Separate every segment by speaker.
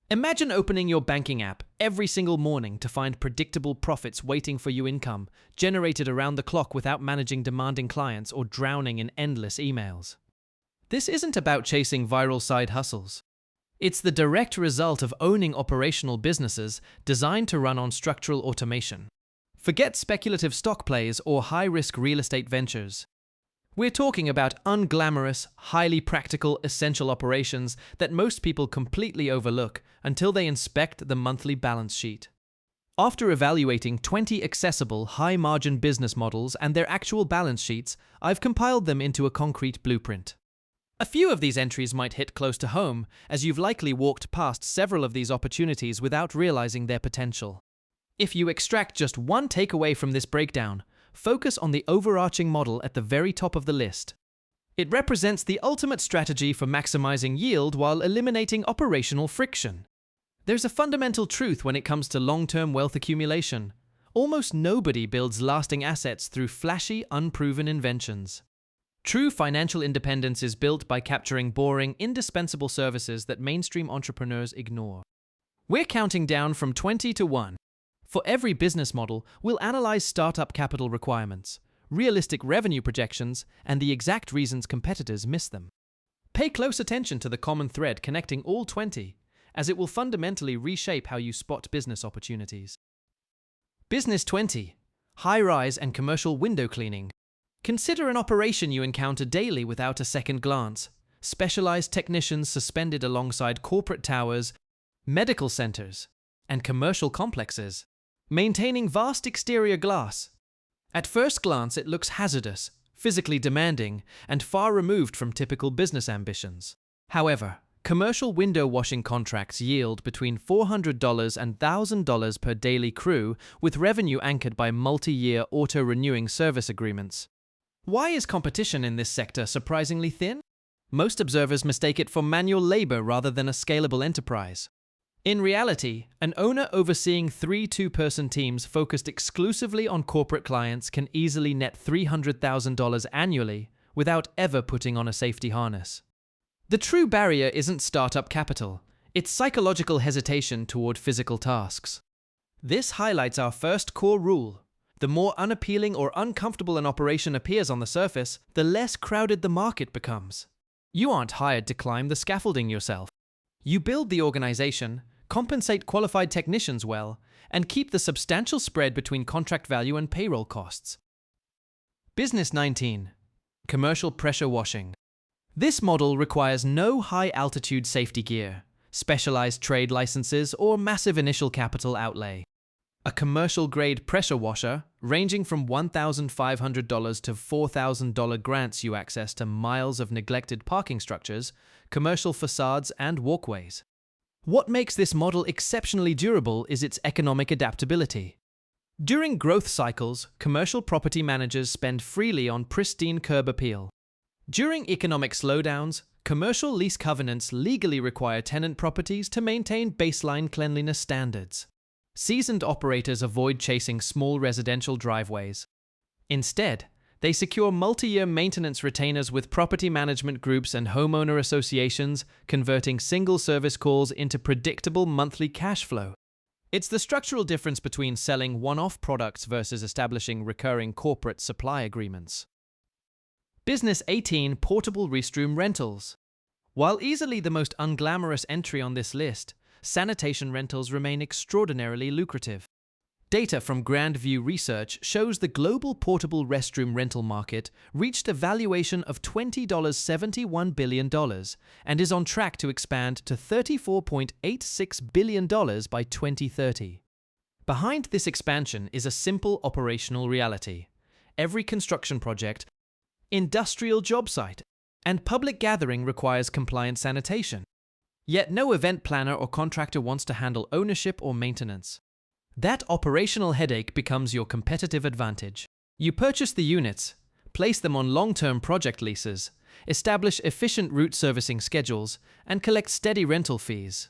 Speaker 1: Imagine opening your banking app every single morning to find predictable profits waiting for you, income generated around the clock without managing demanding clients or drowning in endless emails. This isn't about chasing viral side hustles. It's the direct result of owning operational businesses designed to run on structural automation. Forget speculative stock plays or high-risk real estate ventures. We're talking about unglamorous, highly practical, essential operations that most people completely overlook until they inspect the monthly balance sheet. After evaluating 20 accessible, high-margin business models and their actual balance sheets, I've compiled them into a concrete blueprint. A few of these entries might hit close to home, as you've likely walked past several of these opportunities without realizing their potential. If you extract just one takeaway from this breakdown, focus on the overarching model at the very top of the list. It represents the ultimate strategy for maximizing yield while eliminating operational friction. There's a fundamental truth when it comes to long-term wealth accumulation. Almost nobody builds lasting assets through flashy, unproven inventions. True financial independence is built by capturing boring, indispensable services that mainstream entrepreneurs ignore. We're counting down from 20 to 1. For every business model, we'll analyze startup capital requirements, realistic revenue projections, and the exact reasons competitors miss them. Pay close attention to the common thread connecting all 20, as it will fundamentally reshape how you spot business opportunities. Business 20. High-rise and commercial window cleaning. Consider an operation you encounter daily without a second glance. Specialized technicians suspended alongside corporate towers, medical centers, and commercial complexes, maintaining vast exterior glass. At first glance, it looks hazardous, physically demanding, and far removed from typical business ambitions. However, commercial window washing contracts yield between $400 and $1,000 per daily crew, with revenue anchored by multi-year auto-renewing service agreements. Why is competition in this sector surprisingly thin? Most observers mistake it for manual labor rather than a scalable enterprise. In reality, an owner overseeing 3 two-person teams focused exclusively on corporate clients can easily net $300,000 annually without ever putting on a safety harness. The true barrier isn't startup capital, it's psychological hesitation toward physical tasks. This highlights our first core rule. The more unappealing or uncomfortable an operation appears on the surface, the less crowded the market becomes. You aren't hired to climb the scaffolding yourself. You build the organization, compensate qualified technicians well, and keep the substantial spread between contract value and payroll costs. Business 19. Commercial pressure washing. This model requires no high-altitude safety gear, specialized trade licenses, or massive initial capital outlay. A commercial-grade pressure washer, ranging from $1,500 to $4,000, grants you access to miles of neglected parking structures, commercial facades, and walkways. What makes this model exceptionally durable is its economic adaptability. During growth cycles, commercial property managers spend freely on pristine curb appeal. During economic slowdowns, commercial lease covenants legally require tenant properties to maintain baseline cleanliness standards. Seasoned operators avoid chasing small residential driveways. Instead, they secure multi-year maintenance retainers with property management groups and homeowner associations, converting single service calls into predictable monthly cash flow. It's the structural difference between selling one-off products versus establishing recurring corporate supply agreements. Business 18. Portable restroom rentals. While easily the most unglamorous entry on this list, sanitation rentals remain extraordinarily lucrative. Data from Grand View Research shows the global portable restroom rental market reached a valuation of $20.71 billion and is on track to expand to $34.86 billion by 2030. Behind this expansion is a simple operational reality. Every construction project, industrial job site, and public gathering requires compliant sanitation. Yet no event planner or contractor wants to handle ownership or maintenance. That operational headache becomes your competitive advantage. You purchase the units, place them on long-term project leases, establish efficient route servicing schedules, and collect steady rental fees.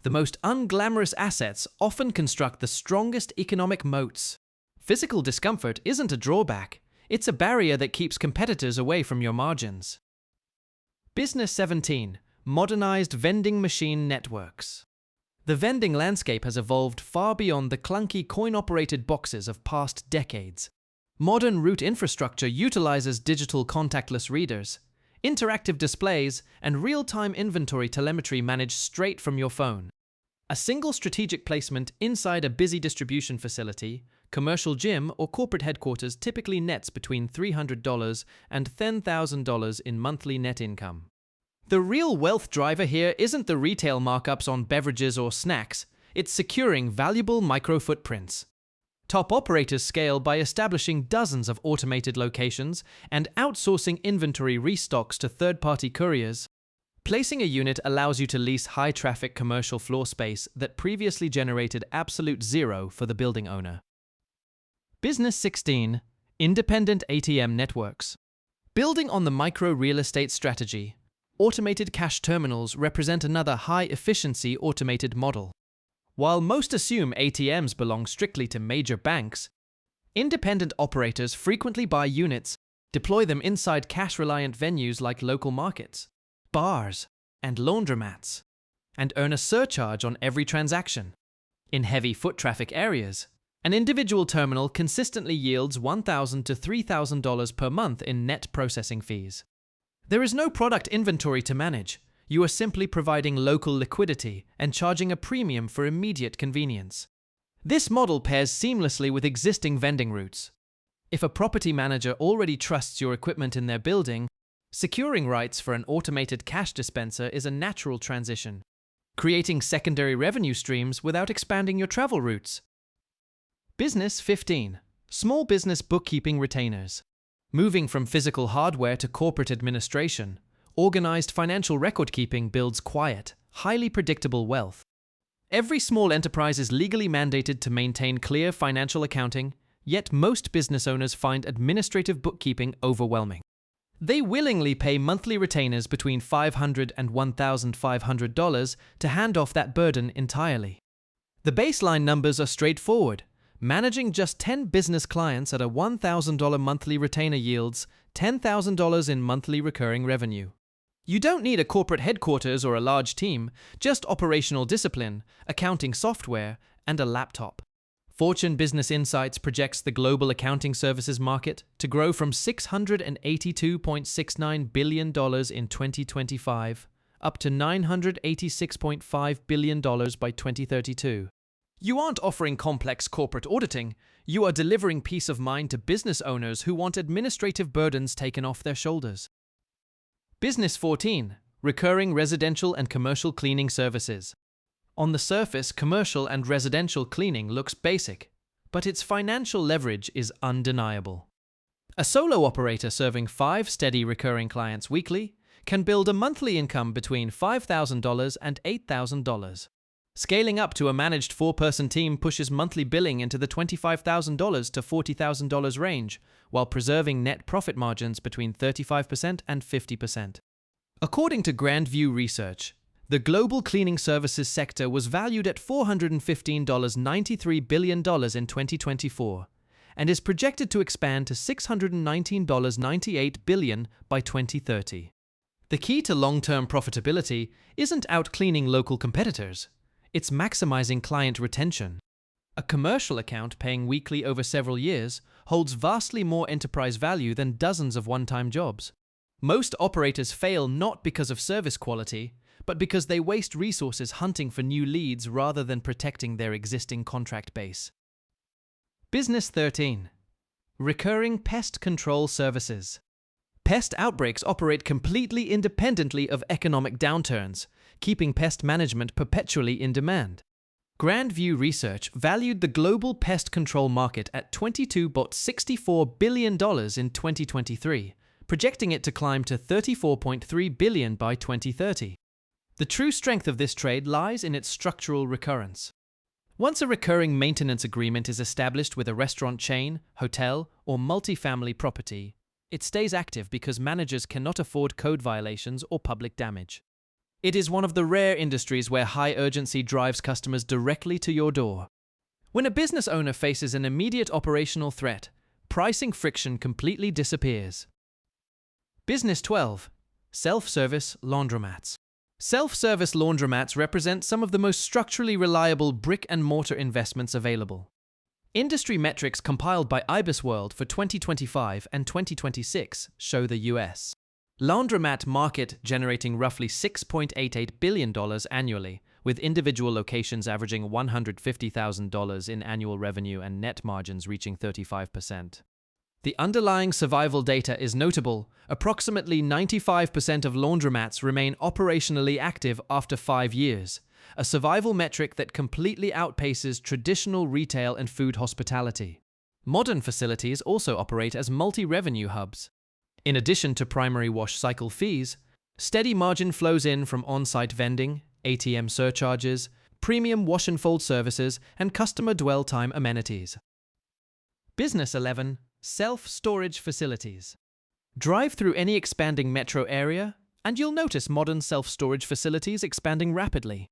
Speaker 1: The most unglamorous assets often construct the strongest economic moats. Physical discomfort isn't a drawback, it's a barrier that keeps competitors away from your margins. Business 17. Modernized vending machine networks. The vending landscape has evolved far beyond the clunky coin-operated boxes of past decades. Modern route infrastructure utilizes digital contactless readers, interactive displays, and real-time inventory telemetry managed straight from your phone. A single strategic placement inside a busy distribution facility, commercial gym, or corporate headquarters typically nets between $300 and $10,000 in monthly net income. The real wealth driver here isn't the retail markups on beverages or snacks, it's securing valuable micro-footprints. Top operators scale by establishing dozens of automated locations and outsourcing inventory restocks to third-party couriers. Placing a unit allows you to lease high-traffic commercial floor space that previously generated absolute zero for the building owner. Business 16. Independent ATM networks. Building on the micro-real estate strategy, automated cash terminals represent another high-efficiency automated model. While most assume ATMs belong strictly to major banks, independent operators frequently buy units, deploy them inside cash-reliant venues like local markets, bars, and laundromats, and earn a surcharge on every transaction. In heavy foot traffic areas, an individual terminal consistently yields $1,000 to $3,000 per month in net processing fees. There is no product inventory to manage. You are simply providing local liquidity and charging a premium for immediate convenience. This model pairs seamlessly with existing vending routes. If a property manager already trusts your equipment in their building, securing rights for an automated cash dispenser is a natural transition, creating secondary revenue streams without expanding your travel routes. Business 15. Small business bookkeeping retainers. Moving from physical hardware to corporate administration, organized financial record keeping builds quiet, highly predictable wealth. Every small enterprise is legally mandated to maintain clear financial accounting, yet most business owners find administrative bookkeeping overwhelming. They willingly pay monthly retainers between $500 and $1,500 to hand off that burden entirely. The baseline numbers are straightforward. Managing just 10 business clients at a $1,000 monthly retainer yields $10,000 in monthly recurring revenue. You don't need a corporate headquarters or a large team, just operational discipline, accounting software, and a laptop. Fortune Business Insights projects the global accounting services market to grow from $682.69 billion in 2025 up to $986.5 billion by 2032. You aren't offering complex corporate auditing, you are delivering peace of mind to business owners who want administrative burdens taken off their shoulders. Business 14. Recurring residential and commercial cleaning services. On the surface, commercial and residential cleaning looks basic, but its financial leverage is undeniable. A solo operator serving 5 steady recurring clients weekly can build a monthly income between $5,000 and $8,000. Scaling up to a managed 4-person team pushes monthly billing into the $25,000 to $40,000 range, while preserving net profit margins between 35% and 50%. According to Grandview Research, the global cleaning services sector was valued at $415.93 billion in 2024 and is projected to expand to $619.98 billion by 2030. The key to long-term profitability isn't out-cleaning local competitors, it's maximizing client retention. A commercial account paying weekly over several years holds vastly more enterprise value than dozens of one-time jobs. Most operators fail not because of service quality, but because they waste resources hunting for new leads rather than protecting their existing contract base. Business 13. Recurring pest control services. Pest outbreaks operate completely independently of economic downturns, keeping pest management perpetually in demand. Grandview Research valued the global pest control market at $22.64 billion in 2023, projecting it to climb to $34.3 billion by 2030. The true strength of this trade lies in its structural recurrence. Once a recurring maintenance agreement is established with a restaurant chain, hotel, or multifamily property, it stays active because managers cannot afford code violations or public damage. It is one of the rare industries where high urgency drives customers directly to your door. When a business owner faces an immediate operational threat, pricing friction completely disappears. Business 12. Self-service laundromats. Self-service laundromats represent some of the most structurally reliable brick-and-mortar investments available. Industry metrics compiled by IBISWorld for 2025 and 2026 show the U.S. laundromat market generating roughly $6.88 billion annually, with individual locations averaging $150,000 in annual revenue and net margins reaching 35%. The underlying survival data is notable. Approximately 95% of laundromats remain operationally active after 5 years, a survival metric that completely outpaces traditional retail and food hospitality. Modern facilities also operate as multi-revenue hubs. In addition to primary wash cycle fees, steady margin flows in from on-site vending, ATM surcharges, premium wash and fold services, and customer dwell time amenities. Business 11. Self-storage facilities. Drive through any expanding metro area, and you'll notice modern self-storage facilities expanding rapidly.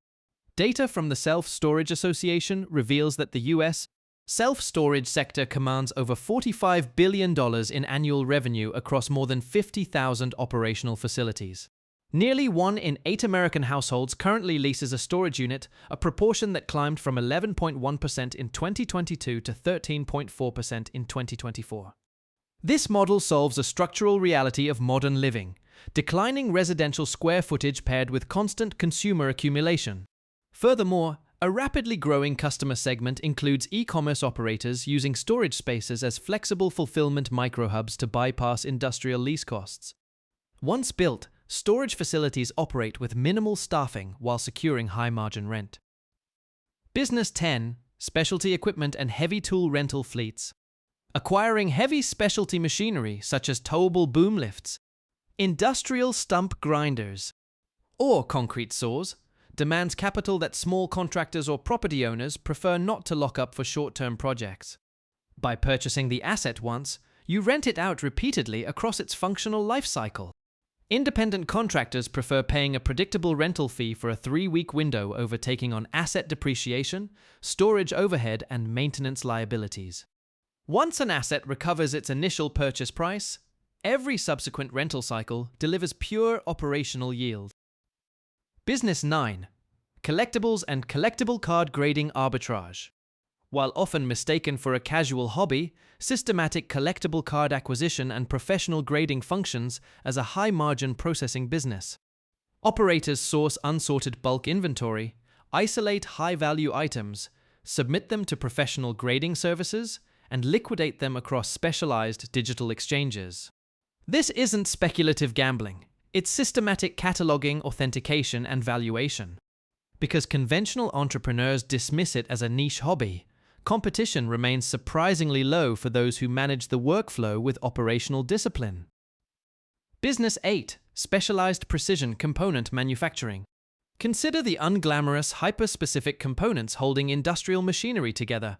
Speaker 1: Data from the Self-Storage Association reveals that the U.S. self-storage sector commands over $45 billion in annual revenue across more than 50,000 operational facilities. Nearly 1 in 8 American households currently leases a storage unit, a proportion that climbed from 11.1% in 2022 to 13.4% in 2024. This model solves a structural reality of modern living: declining residential square footage paired with constant consumer accumulation. Furthermore, a rapidly growing customer segment includes e-commerce operators using storage spaces as flexible fulfillment microhubs to bypass industrial lease costs. Once built, storage facilities operate with minimal staffing while securing high-margin rent. Business 10. Specialty equipment and heavy tool rental fleets. Acquiring heavy specialty machinery such as towable boom lifts, industrial stump grinders, or concrete saws demands capital that small contractors or property owners prefer not to lock up for short-term projects. By purchasing the asset once, you rent it out repeatedly across its functional life cycle. Independent contractors prefer paying a predictable rental fee for a 3-week window over taking on asset depreciation, storage overhead, and maintenance liabilities. Once an asset recovers its initial purchase price, every subsequent rental cycle delivers pure operational yield. Business 9. Collectibles and collectible card grading arbitrage. While often mistaken for a casual hobby, systematic collectible card acquisition and professional grading functions as a high-margin processing business. Operators source unsorted bulk inventory, isolate high-value items, submit them to professional grading services, and liquidate them across specialized digital exchanges. This isn't speculative gambling. It's systematic cataloging, authentication, and valuation. Because conventional entrepreneurs dismiss it as a niche hobby, competition remains surprisingly low for those who manage the workflow with operational discipline. Business 8. Specialized precision component manufacturing. Consider the unglamorous, hyper-specific components holding industrial machinery together: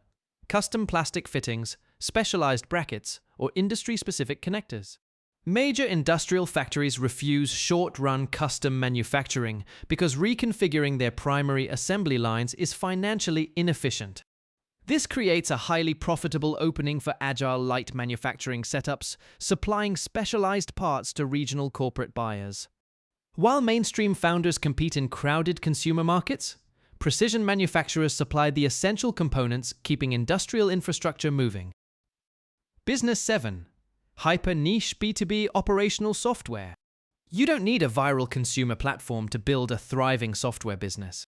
Speaker 1: custom plastic fittings, specialized brackets, or industry-specific connectors. Major industrial factories refuse short-run custom manufacturing because reconfiguring their primary assembly lines is financially inefficient. This creates a highly profitable opening for agile light manufacturing setups, supplying specialized parts to regional corporate buyers. While mainstream founders compete in crowded consumer markets, precision manufacturers supply the essential components keeping industrial infrastructure moving. Business 7. Hyper-niche B2B operational software. You don't need a viral consumer platform to build a thriving software business.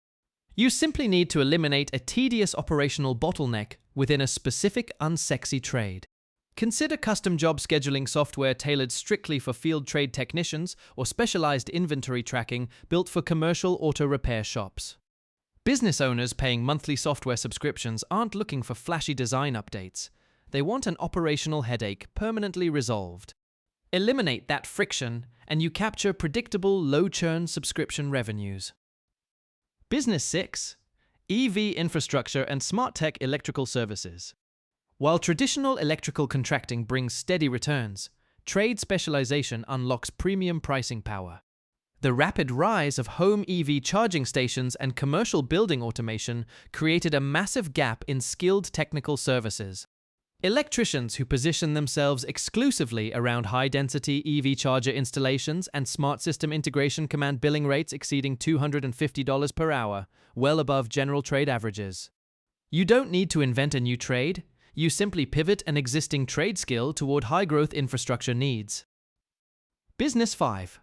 Speaker 1: You simply need to eliminate a tedious operational bottleneck within a specific unsexy trade. Consider custom job scheduling software tailored strictly for field trade technicians or specialized inventory tracking built for commercial auto repair shops. Business owners paying monthly software subscriptions aren't looking for flashy design updates. They want an operational headache permanently resolved. Eliminate that friction, and you capture predictable, low-churn subscription revenues. Business 6. EV infrastructure and smart tech electrical services. While traditional electrical contracting brings steady returns, trade specialization unlocks premium pricing power. The rapid rise of home EV charging stations and commercial building automation created a massive gap in skilled technical services. Electricians who position themselves exclusively around high-density EV charger installations and smart system integration command billing rates exceeding $250 per hour, well above general trade averages. You don't need to invent a new trade, you simply pivot an existing trade skill toward high-growth infrastructure needs. Business 5.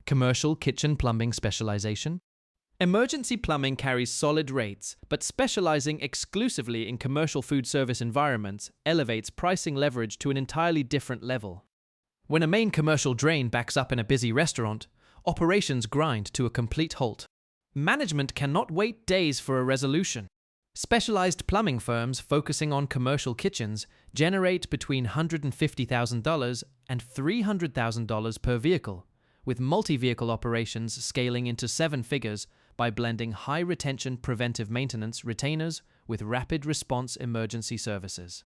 Speaker 1: Commercial kitchen plumbing specialization. Emergency plumbing carries solid rates, but specializing exclusively in commercial food service environments elevates pricing leverage to an entirely different level. When a main commercial drain backs up in a busy restaurant, operations grind to a complete halt. Management cannot wait days for a resolution. Specialized plumbing firms focusing on commercial kitchens generate between $150,000 and $300,000 per vehicle, with multi-vehicle operations scaling into seven figures by blending high-retention preventive maintenance retainers with rapid response emergency services.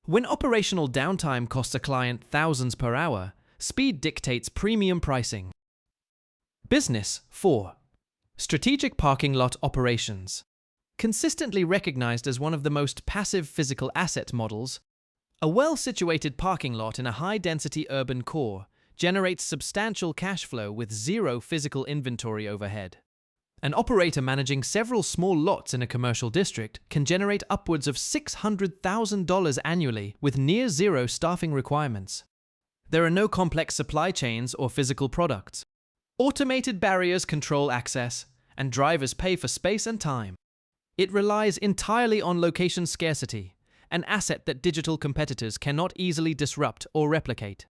Speaker 1: When operational downtime costs a client thousands per hour, speed dictates premium pricing. Business 4. Strategic parking lot operations. Consistently recognized as one of the most passive physical asset models, a well-situated parking lot in a high-density urban core generates substantial cash flow with zero physical inventory overhead. An operator managing several small lots in a commercial district can generate upwards of $600,000 annually with near zero staffing requirements. There are no complex supply chains or physical products. Automated barriers control access, and drivers pay for space and time. It relies entirely on location scarcity, an asset that digital competitors cannot easily disrupt or replicate.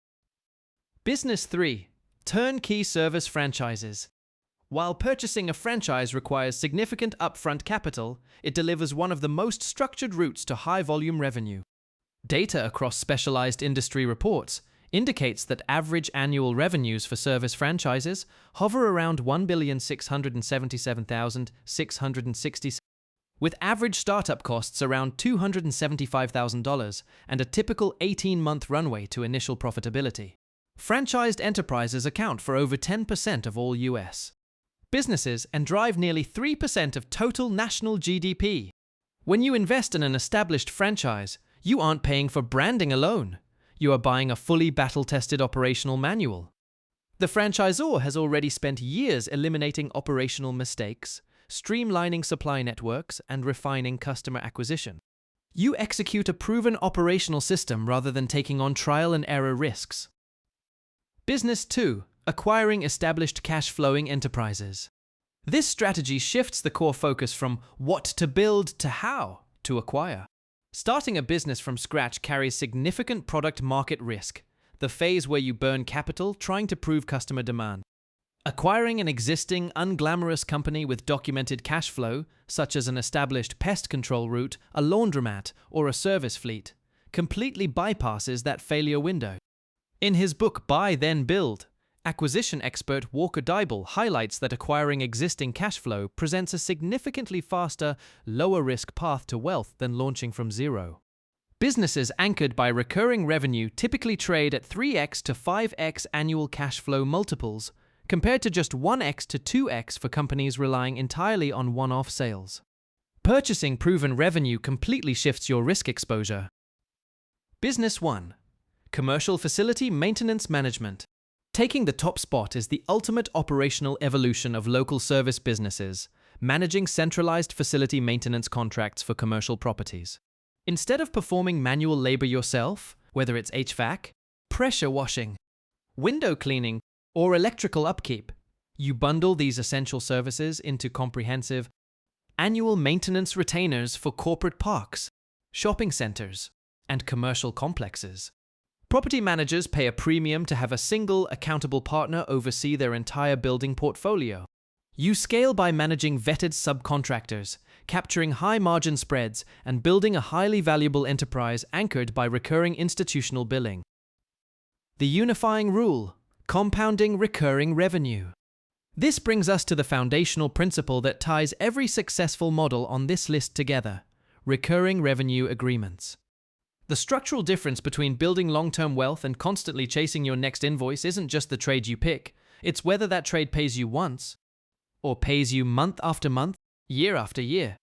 Speaker 1: Business 3. Turnkey service franchises. While purchasing a franchise requires significant upfront capital, it delivers one of the most structured routes to high-volume revenue. Data across specialized industry reports indicates that average annual revenues for service franchises hover around $1,677,660, with average startup costs around $275,000 and a typical 18-month runway to initial profitability. Franchised enterprises account for over 10% of all U.S. businesses and drive nearly 3% of total national GDP. When you invest in an established franchise, you aren't paying for branding alone. You are buying a fully battle-tested operational manual. The franchisor has already spent years eliminating operational mistakes, streamlining supply networks, and refining customer acquisition. You execute a proven operational system rather than taking on trial-and-error risks. Business 2. Acquiring established cash-flowing enterprises. This strategy shifts the core focus from what to build to how to acquire. Starting a business from scratch carries significant product-market risk, the phase where you burn capital trying to prove customer demand. Acquiring an existing, unglamorous company with documented cash flow, such as an established pest control route, a laundromat, or a service fleet, completely bypasses that failure window. In his book Buy Then Build, acquisition expert Walker Deibel highlights that acquiring existing cash flow presents a significantly faster, lower-risk path to wealth than launching from zero. Businesses anchored by recurring revenue typically trade at 3x to 5x annual cash flow multiples, compared to just 1x to 2x for companies relying entirely on one-off sales. Purchasing proven revenue completely shifts your risk exposure. Business 1. Commercial facility maintenance management. Taking the top spot is the ultimate operational evolution of local service businesses, managing centralized facility maintenance contracts for commercial properties. Instead of performing manual labor yourself, whether it's HVAC, pressure washing, window cleaning, or electrical upkeep, you bundle these essential services into comprehensive annual maintenance retainers for corporate parks, shopping centers, and commercial complexes. Property managers pay a premium to have a single, accountable partner oversee their entire building portfolio. You scale by managing vetted subcontractors, capturing high-margin spreads, and building a highly valuable enterprise anchored by recurring institutional billing. The unifying rule: compounding recurring revenue. This brings us to the foundational principle that ties every successful model on this list together: recurring revenue agreements. The structural difference between building long-term wealth and constantly chasing your next invoice isn't just the trade you pick, it's whether that trade pays you once, or pays you month after month, year after year.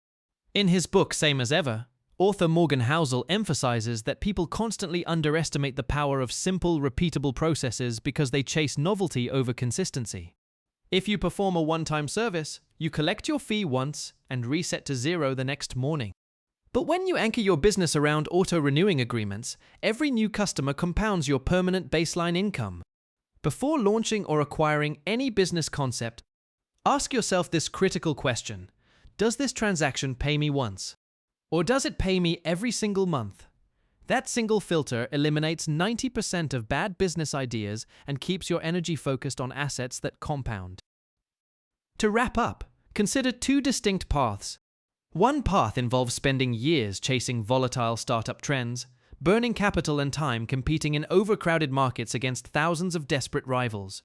Speaker 1: In his book Same as Ever, Author Morgan Housel emphasizes that people constantly underestimate the power of simple, repeatable processes because they chase novelty over consistency. If you perform a one-time service, you collect your fee once and reset to zero the next morning. But when you anchor your business around auto-renewing agreements, every new customer compounds your permanent baseline income. Before launching or acquiring any business concept, ask yourself this critical question: does this transaction pay me once? Or does it pay me every single month? That single filter eliminates 90% of bad business ideas and keeps your energy focused on assets that compound. To wrap up, consider two distinct paths. One path involves spending years chasing volatile startup trends, burning capital and time competing in overcrowded markets against thousands of desperate rivals.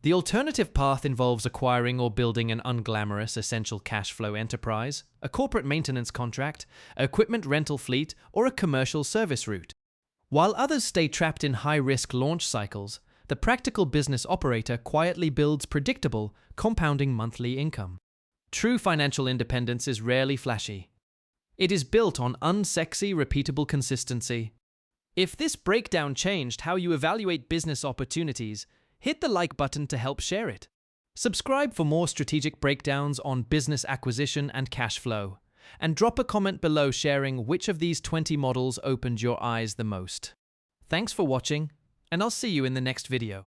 Speaker 1: The alternative path involves acquiring or building an unglamorous essential cash flow enterprise, a corporate maintenance contract, an equipment rental fleet, or a commercial service route. While others stay trapped in high-risk launch cycles, the practical business operator quietly builds predictable, compounding monthly income. True financial independence is rarely flashy. It is built on unsexy, repeatable consistency. If this breakdown changed how you evaluate business opportunities, hit the like button to help share it. Subscribe for more strategic breakdowns on business acquisition and cash flow. And drop a comment below sharing which of these 20 models opened your eyes the most. Thanks for watching, and I'll see you in the next video.